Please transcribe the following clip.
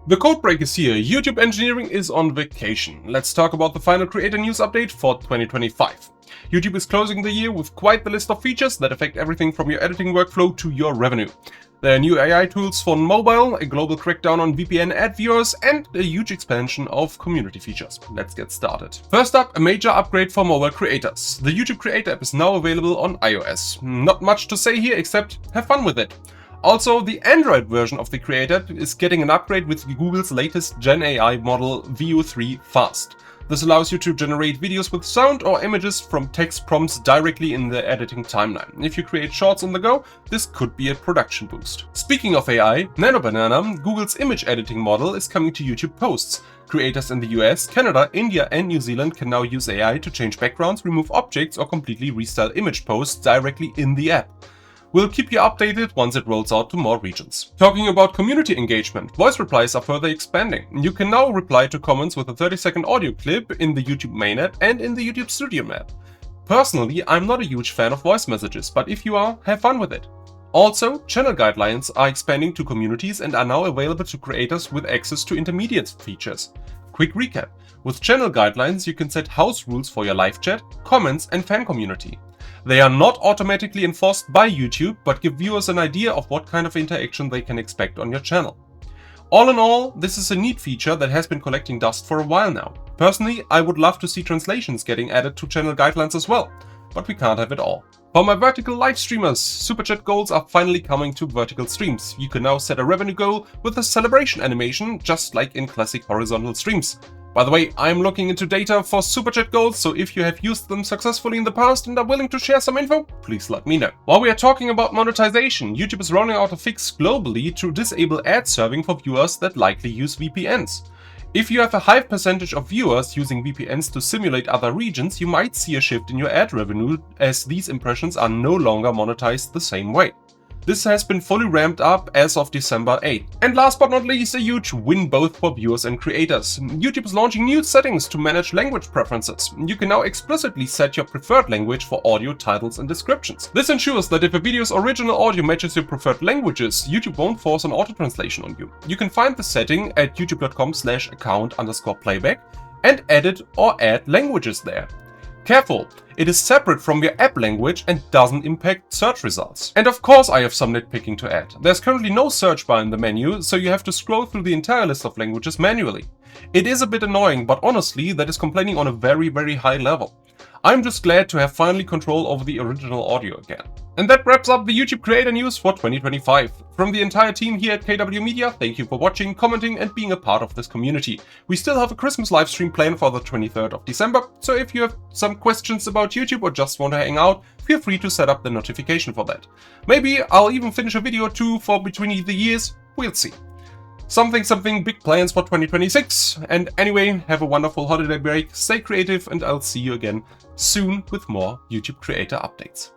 The codebreak is here. YouTube engineering is on vacation. Let's talk about the final creator news update for 2025. YouTube is closing the year with quite the list of features that affect everything from your editing workflow to your revenue. There are new AI tools for mobile, a global crackdown on VPN ad viewers, and a huge expansion of community features. Let's get started. First up, a major upgrade for mobile creators. The YouTube Creator app is now available on iOS. Not much to say here except have fun with it. Also, the Android version of the Creator is getting an upgrade with Google's latest Gen AI model Veo3 Fast. This allows you to generate videos with sound or images from text prompts directly in the editing timeline. If you create shorts on the go, this could be a production boost. Speaking of AI, Nano Banana, Google's image editing model, is coming to YouTube Posts. Creators in the US, Canada, India and New Zealand can now use AI to change backgrounds, remove objects or completely restyle image posts directly in the app. We'll keep you updated once it rolls out to more regions. Talking about community engagement, voice replies are further expanding. You can now reply to comments with a 30-second audio clip in the YouTube main app and in the YouTube Studio app. Personally, I'm not a huge fan of voice messages, but if you are, have fun with it. Also, channel guidelines are expanding to communities and are now available to creators with access to intermediate features. Quick recap. With channel guidelines, you can set house rules for your live chat, comments and fan community. They are not automatically enforced by YouTube, but give viewers an idea of what kind of interaction they can expect on your channel. All in all, this is a neat feature that has been collecting dust for a while now. Personally, I would love to see translations getting added to channel guidelines as well, but we can't have it all. For my vertical live streamers, super chat goals are finally coming to vertical streams. You can now set a revenue goal with a celebration animation, just like in classic horizontal streams. By the way, I'm looking into data for super chat goals, so if you have used them successfully in the past and are willing to share some info, please let me know. While we are talking about monetization, YouTube is rolling out a fix globally to disable ad serving for viewers that likely use VPNs. If you have a high percentage of viewers using VPNs to simulate other regions, you might see a shift in your ad revenue as these impressions are no longer monetized the same way. This has been fully ramped up as of December 8th. And last but not least, a huge win both for viewers and creators. YouTube is launching new settings to manage language preferences. You can now explicitly set your preferred language for audio, titles and descriptions. This ensures that if a video's original audio matches your preferred languages, YouTube won't force an auto-translation on you. You can find the setting at youtube.com/account_playback and edit or add languages there. Careful, it is separate from your app language and doesn't impact search results. And of course I have some nitpicking to add. There's currently no search bar in the menu, so you have to scroll through the entire list of languages manually. It is a bit annoying, but honestly that is complaining on a very high level. I'm just glad to have finally control over the original audio again. And that wraps up the YouTube Creator News for 2025. From the entire team here at KW Media, thank you for watching, commenting and being a part of this community. We still have a Christmas livestream planned for the 23rd of December, so if you have some questions about YouTube or just want to hang out, feel free to set up the notification for that. Maybe I'll even finish a video or two for between the years, we'll see. Something big plans for 2026. And anyway, have a wonderful holiday break, stay creative and I'll see you again soon with more YouTube Creator updates.